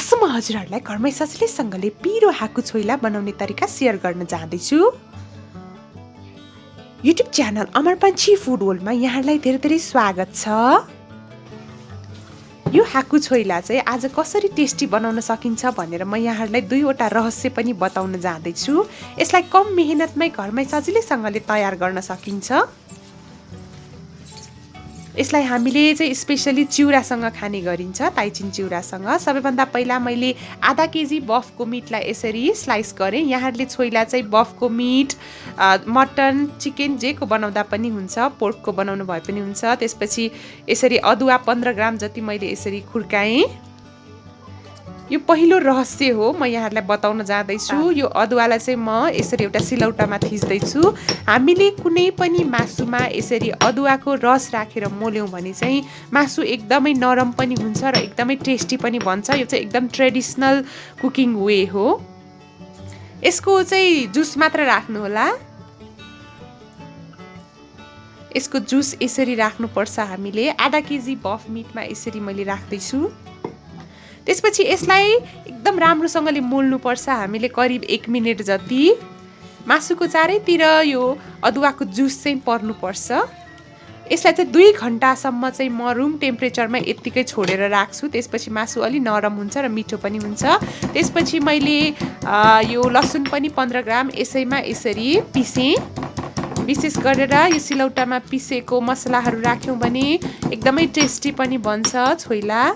आज म हजुरहरूलाई घरमै सजिलैसँगले पिरो हाकु छोइला बनाउने तरिका शेयर गर्न जाँदैछु। युट्युब च्यानल अमर पन्छी फूड वर्ल्डमा यहाँलाई धेरै धेरै स्वागत छ। यो हाकु छोइला चाहिँ आज कसरी टेस्टी बनाउन सकिन्छ भनेर म यहाँहरूलाई दुईवटा रहस्य पनि बताउन जाँदैछु। यसलाई कम मेहनतमै घरमै सजिलैसँगले तयार गर्न सकिन्छ। यसलाई हामीले चाहिँ स्पेशली चिउरासँग खाने गरिन्छ, ताइचिन चिउरासँग। सबैभन्दा पहिला मैले आधा केजी बफको मिटलाई यसरी स्लाइस गरेँ। यहाँहरूले छोइला चाहिँ बफको मिट, मटन, चिकन जेको बनाउँदा पनि हुन्छ, पोर्कको बनाउनु भए पनि हुन्छ। त्यसपछि यसरी अदुवा 15 ग्राम जति मैले यसरी खुर्काएँ। यो पहिलो रहस्य हो, म यहाँहरूलाई बताउन जाँदैछु। यो अदुवालाई चाहिँ म यसरी एउटा सिलौटामा थिच्दैछु। हामीले कुनै पनि मासुमा यसरी अदुवाको रस राखेर मोल्यौँ भने चाहिँ मासु एकदमै नरम पनि हुन्छ र एकदमै टेस्टी पनि बन्छ। यो चाहिँ एकदम ट्रेडिसनल कुकिङ वे हो। यसको चाहिँ जुस मात्र राख्नु होला। यसको जुस यसरी राख्नुपर्छ। हामीले आधा केजी बफ मिटमा यसरी मैले राख्दैछु। त्यसपछि यसलाई एकदम राम्रोसँगले मोल्नुपर्छ हामीले, करिब 1 मिनेट जति। मासुको चारैतिर यो अदुवाको जुस चाहिँ पर्नुपर्छ। यसलाई चाहिँ 2 घन्टासम्म चाहिँ म रुम टेम्परेचरमा यत्तिकै छोडेर राख्छु। त्यसपछि मासु अलि नरम हुन्छ र मिठो पनि हुन्छ। त्यसपछि मैले यो लसुन पनि 15 ग्राम यसैमा यसरी पिसेँ। विशेष गरेर यो सिलौटामा पिसेको मसलाहरू राख्यौँ भने एकदमै टेस्टी पनि बन्छ छोइला।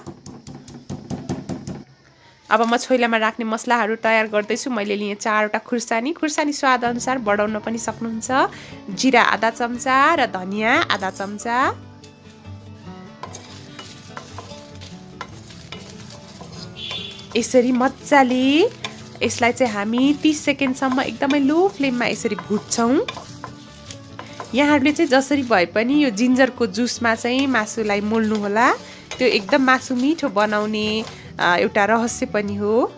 अब म छोइलामा राख्ने मसलाहरू तयार गर्दैछु। मैले लिएँ 4वटा खुर्सानी। खुर्सानी स्वाद अनुसार बढाउन पनि सक्नुहुन्छ। जिरा आधा चम्चा र धनिया आधा चम्चा। यसरी मजाले यसलाई चाहिँ हामी 30 सेकेन्डसम्म एकदमै लो फ्लेममा यसरी भुट्छौँ। यहाँहरूले चाहिँ जसरी भए पनि यो जिन्जरको जुसमा चाहिँ मासुलाई मोल्नु होला। त्यो एकदम मासु मिठो बनाउने एउटा रहस्य पनि हो।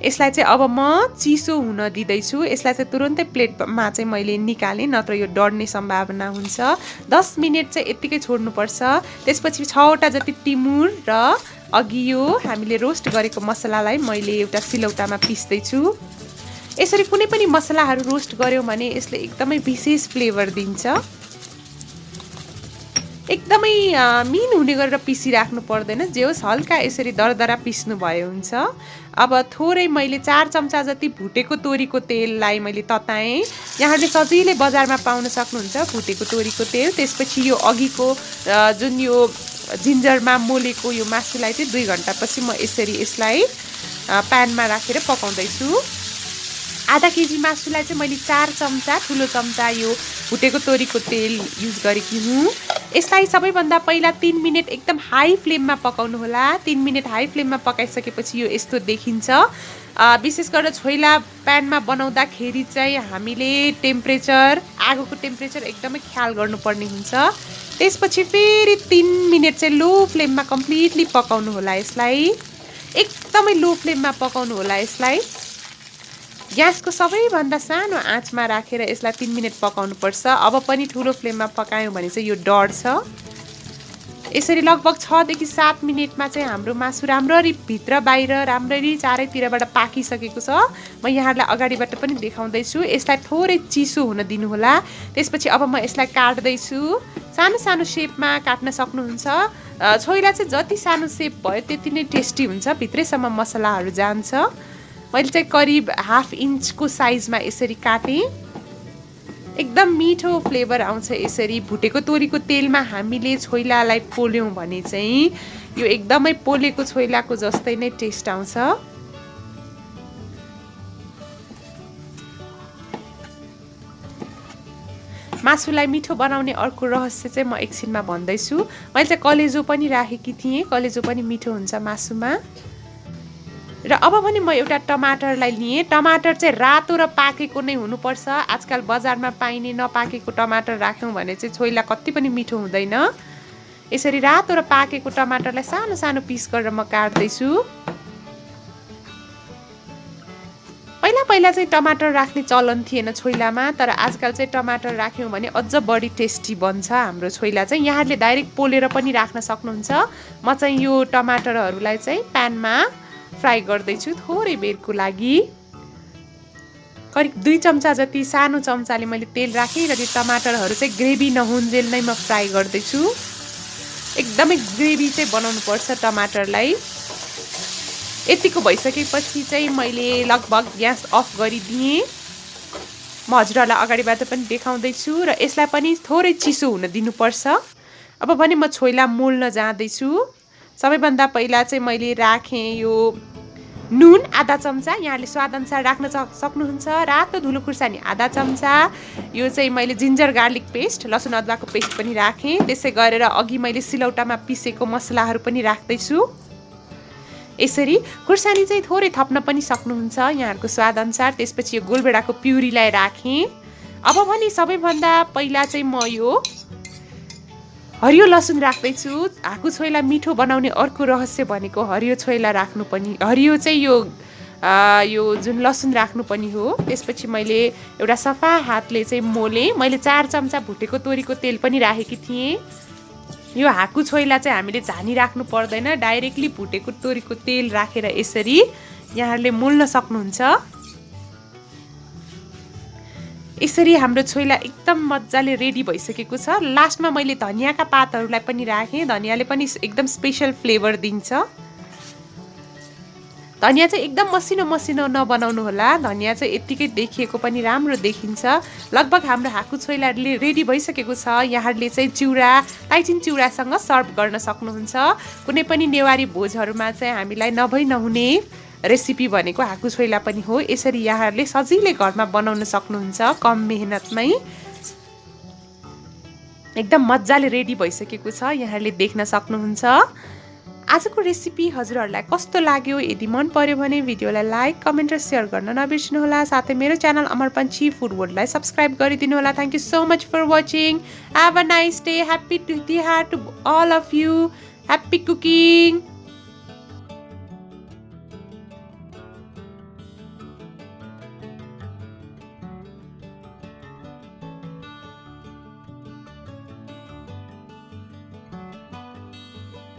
यसलाई चाहिँ अब म चिसो हुन दिँदैछु। यसलाई चाहिँ तुरन्तै प्लेटमा चाहिँ मैले निकालेँ, नत्र यो डढ्ने सम्भावना हुन्छ। 10 मिनट चाहिँ यत्तिकै छोड्नुपर्छ। त्यसपछि 6वटा जति टिमुर र अघि यो हामीले रोस्ट गरेको मसलालाई मैले एउटा सिलौटामा पिस्दैछु। यसरी कुनै पनि मसलाहरू रोस्ट गर्यौँ भने यसले एकदमै विशेष फ्लेभर दिन्छ। एकदमै मिन हुने गरेर पिसिराख्नु पर्दैन। जे होस् हल्का यसरी दरदरा पिस्नु भयो हुन्छ। अब थोरै मैले 4 चम्चा जति भुटेको तोरीको तेललाई मैले तताएँ। यहाँले सजिलै बजारमा पाउन सक्नुहुन्छ भुटेको तोरीको तेल। त्यसपछि यो अघिको जुन यो जिन्जरमा मोलेको यो मासुलाई चाहिँ 2 घन्टापछि म यसरी यसलाई प्यानमा राखेर पकाउँदैछु। आधा केजी मासुलाई चाहिँ मैले 4 चम्चा ठुलो चम्चा यो भुटेको तोरीको तेल युज गरेकी हुँ। यसलाई सबैभन्दा पहिला 3 मिनट एकदम हाई फ्लेममा पकाउनु होला। 3 मिनट हाई फ्लेममा पकाइसकेपछि यो यस्तो देखिन्छ। विशेष गरेर छोइला प्यानमा बनाउँदाखेरि चाहिँ हामीले आगोको टेम्परेचर एकदमै ख्याल गर्नुपर्ने हुन्छ। त्यसपछि फेरि 3 मिनट चाहिँ लो फ्लेममा कम्प्लिटली पकाउनु होला। यसलाई एकदमै लो फ्लेममा पकाउनु होला। यसलाई ग्यासको सबैभन्दा सानो आँचमा राखेर यसलाई 3 मिनट पकाउनुपर्छ। अब पनि ठुलो फ्लेममा पकायौँ भने चाहिँ यो डढ्छ। यसरी लगभग 6 देखि 7 मिनटमा चाहिँ हाम्रो मासु राम्ररी भित्र बाहिर राम्ररी चारैतिरबाट पाकिसकेको छ। म यहाँहरूलाई अगाडिबाट पनि देखाउँदैछु। यसलाई थोरै चिसो हुन दिनुहोला। त्यसपछि अब म यसलाई काट्दैछु। सानो सानो सेपमा काट्न सक्नुहुन्छ। छोइला चाहिँ जति सानो सेप भयो त्यति नै टेस्टी हुन्छ, भित्रैसम्म मसलाहरू जान्छ। मैले चाहिँ करिब हाफ इन्चको साइजमा यसरी काटेँ। एकदम मिठो फ्लेभर आउँछ यसरी भुटेको तोरीको तेलमा हामीले छोइलालाई पोल्यौँ भने चाहिँ यो एकदमै पोलेको छोइलाको जस्तै नै टेस्ट आउँछ। मासुलाई मिठो बनाउने अर्को रहस्य चाहिँ म एकछिनमा भन्दैछु। मैले चाहिँ कलेजो पनि राखेकी थिएँ। कलेजो पनि मिठो हुन्छ मासुमा। र अब पनि म एउटा टमाटरलाई लिएँ। टमाटर चाहिँ रातो र पाकेको नै हुनुपर्छ। आजकल बजारमा पाइने नपाकेको टमाटर राख्यौँ भने चाहिँ छोइला कति पनि मिठो हुँदैन। यसरी रातो र पाकेको टमाटरलाई सानो सानो पिस गरेर म काट्दैछु। पहिला पहिला चाहिँ टमाटर राख्ने चलन थिएन छोइलामा, तर आजकल चाहिँ टमाटर राख्यौँ भने अझ बढी टेस्टी बन्छ हाम्रो छोइला चाहिँ। यहाँहरूले डाइरेक्ट पोलेर पनि राख्न सक्नुहुन्छ। म चाहिँ यो टमाटरहरूलाई चाहिँ प्यानमा फ्राई गर्दैछु थोरै बेरको लागि। करिब 2 चम्चा जति सानो चम्चाले मैले तेल राखेँ र त्यो टमाटरहरू चाहिँ ग्रेभी नहुन्जेल नै म फ्राई गर्दैछु। एकदमै ग्रेभी चाहिँ बनाउनु पर्छ टमाटरलाई। यतिको भइसकेपछि चाहिँ मैले लगभग ग्यास अफ गरिदिएँ। म हजुरहरूलाई अगाडिबाट पनि देखाउँदैछु र यसलाई पनि थोरै चिसो हुन दिनुपर्छ। अब भने म छोइला मोल्न जाँदैछु। सबैभन्दा पहिला चाहिँ मैले राखेँ यो नुन आधा चम्चा, यहाँले स्वादअनुसार राख्न सक्नुहुन्छ। रातो धुलो खुर्सानी आधा चम्चा, यो चाहिँ मैले जिन्जर गार्लिक पेस्ट लसुन अदुवाको पेस्ट पनि राखेँ। त्यसै गरेर अघि मैले सिलौटामा पिसेको मसलाहरू पनि राख्दैछु। यसरी खुर्सानी चाहिँ थोरै थप्न पनि सक्नुहुन्छ यहाँहरूको स्वादअनुसार। त्यसपछि यो गोलभेडाको प्युरीलाई राखेँ। अब भने सबैभन्दा पहिला चाहिँ म यो हरियो लसुन राख्दैछु। हाकु छोइला मिठो बनाउने अर्को रहस्य भनेको हरियो छोइला राख्नु पनि, हरियो चाहिँ यो जुन लसुन राख्नु पनि हो। त्यसपछि मैले एउटा सफा हातले चाहिँ मोलेँ। मैले 4 चम्चा भुटेको तोरीको तेल पनि राखेकी थिएँ। यो हाकु छोइला चाहिँ हामीले झानी राख्नु पर्दैन, डाइरेक्टली भुटेको तोरीको तेल राखेर यसरी यहाँहरूले मोल्न सक्नुहुन्छ। यसरी हाम्रो छोइला एकदम मजाले रेडी भइसकेको छ। लास्टमा मैले धनियाका पातहरूलाई पनि राखेँ। धनियाले पनि एकदम स्पेशल फ्लेभर दिन्छ। धनिया चाहिँ एकदम मसिनो मसिनो नबनाउनु होला। धनिया चाहिँ यत्तिकै देखिएको पनि राम्रो देखिन्छ। लगभग हाम्रो हाकु छोइला रेडी भइसकेको छ। यहाँहरूले चाहिँ चिउरा, टाइचिन चिउरासँग सर्भ गर्न सक्नुहुन्छ। कुनै पनि नेवारी भोजहरूमा चाहिँ हामीलाई नभई नहुने रेसिपी भनेको हाकु छोइला पनि हो। यसरी यहाँहरूले सजिलै घरमा बनाउन सक्नुहुन्छ कम मेहनतमै। एकदम मजाले रेडी भइसकेको छ, यहाँहरूले देख्न सक्नुहुन्छ। आजको रेसिपी हजुरहरूलाई कस्तो लाग्यो? यदि मन पर्यो भने भिडियोलाई लाइक, कमेन्ट र सेयर गर्न नबिर्सनुहोला। साथै मेरो च्यानल अमर पन्छी फुड वर्ल्डलाई सब्सक्राइब गरिदिनु होला। Thank you so much for watching. Have a nice day. Happy Tihar to all of you. Happy cooking.